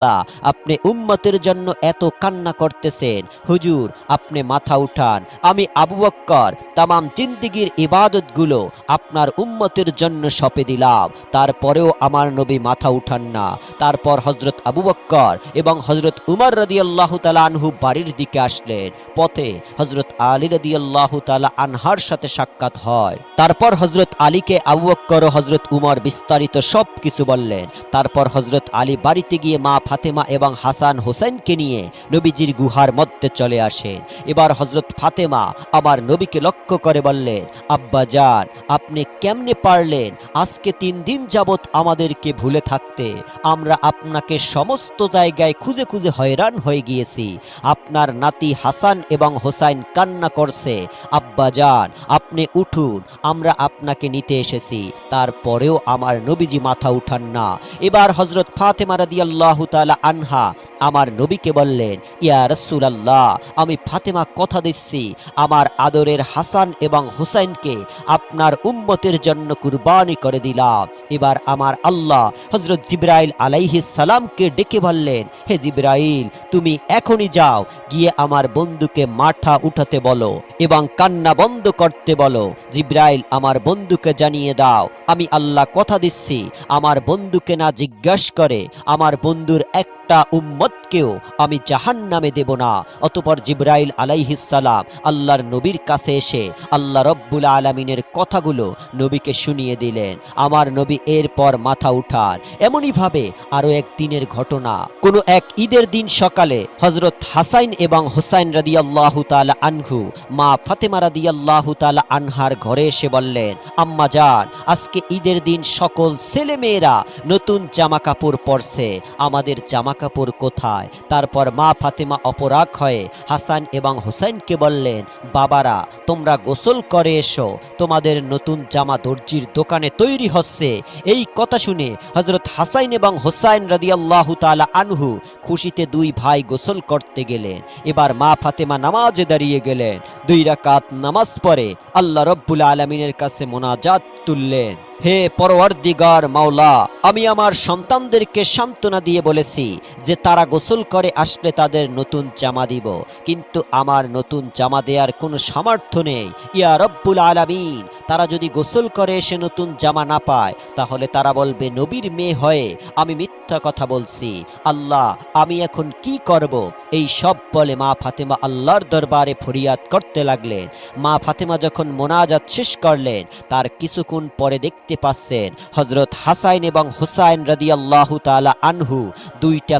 আপনি উম্মতের জন্য এত কান্না করতেছেন, হুজুর আপনি মাথা উঠান। আমি আবু বকর তামাম জিন্দিগির ইবাদতগুলো আপনার উম্মতের জন্য সঁপে দিলাম, তারপরেও আমার নবী মাথা উঠান না। তারপর হজরত আবু বকর এবং হজরত উমর রাদিয়াল্লাহু তাআলা আনহু বাড়ির দিকে আসলেন। পথে হজরত আলী রাদিয়াল্লাহু তাআলা আনহার সাথে সাক্ষাৎ হয়। তারপর হজরত আলীকে আবু বকর ও হজরত উমর বিস্তারিত সব কিছু বললেন। তারপর হজরত আলী বাড়িতে গিয়ে মা ফাতেমা এবং হাসান হোসেনকে নিয়ে নবীজির গুহার মধ্যে চলে আসেন। এবার হজরত ফাতেমা আমার নবীকে লক্ষ্য করে বললেন, আব্বা জান, আপনি কেমনে পারলেন আজকে 3 দিন যাবত আমাদেরকে ভুলে থাকতে? আমরা আপনাকে সমস্ত জায়গায় খুঁজে খুঁজে হয়রান হয়ে গিয়েছি। আপনার নাতি হাসান এবং হোসাইন কান্না করছে। আব্বা জান, আপনি উঠুন, আমরা আপনাকে নিতে এসেছি। তারপরেও আমার নবীজি মাথা উঠান না। এবার হজরত ফাতেমা রাদিয়াল্লাহু তাআলা আনহা আমার নবীকে বললেন, ইয়া রাসূলুল্লাহ, আমি ফাতেমা কথা দিচ্ছি আমার আদরের হাসান এবং হুসাইনকে আপনার উম্মতের জন্য কুরবানি করে দিলাম। এবার আমার আল্লাহ হযরত জিবরাইল আলাইহিস সালামকে ডেকে বললেন, হে জিবরাইল, তুমি এখনই যাও, গিয়ে আমার বন্ধুকে মাথা উঠাতে বলো এবং কান্না বন্ধ করতে বলো। জিবরাইল আমার বন্ধুকে জানিয়ে দাও, আমি আল্লাহ কথা দিচ্ছি আমার বন্ধুকে না জিজ্ঞাসা করে আমার বন্ধুর একটা উম্মতকেও আমি জাহান্নামে দেব না। অতঃপর জিবরাইল আলাইহিস সালাম আল্লাহর নবীর কাছে এসে আল্লাহ রব্বুল আলামিনের কথাগুলো নবীকে শুনিয়ে দিলেন। আমার নবী এরপর মাথা উঠান। এমনই ভাবে আরো এক দিনের ঘটনা, কোন এক ঈদের দিন সকালে হযরত হাসাইন এবং হুসাইন রাদিয়াল্লাহু তাআলা আনহু মা ফাতেমা রাদিয়াল্লাহু তাআলা আনহার ঘরে এসে বললেন, আম্মা জান, আজকে ঈদের দিন সকল ছেলে মেয়েরা নতুন জামা কাপড় পরছে, আমাদের জামা কাপড় কোথায়? তারপর মা ফাতেমা অপরাগ হয়ে হাসান এবং হুসাইনকে বললেন, বাবারা, তোমরা গোসল করে এসো, তোমাদের নতুন জামা দর্জির দোকানে তৈরি হচ্ছে। এই কথা শুনে হযরত হাসাইন এবং হুসাইন রাদিয়াল্লাহু তাআলা আনহু খুশিতে 2 ভাই গোসল করতে গেলেন। এবার মা ফাতেমা নামাজে দাঁড়িয়ে গেলেন। 2 রাকাত নামাজ পড়ে আল্লাহ রব্বুল আলামিনের কাছে মোনাজাত তুললেন, হে পরওয়ারদিগার মাওলা, আমি আমার সন্তানদেরকে সান্ত্বনা দিয়ে বলেছি যে তারা গোসল করে আসলে তাদের নতুন জামা দিব, কিন্তু আমার নতুন জামা দেওয়ার কোনো সামর্থ্য নেই। ইয়া রব্বুল আলামিন, তারা যদি গোসল করে এসে নতুন জামা না পায় তাহলে তারা বলবে নবীর মেয়ে হয়ে আমি মিথ্যা কথা বলছি। আল্লাহ, আমি এখন কি করব? এই সব বলে মা ফাতেমা আল্লাহর দরবারে ফরিয়াদ করতে লাগলেন। মা ফাতেমা যখন মোনাজাত শেষ করলেন তার কিছুক্ষণ পরে দেখতে পাচ্ছেন হযরত হাসাইন এবং হুসাইন রাদিয়াল্লাহু তাআলা আনহু 2টা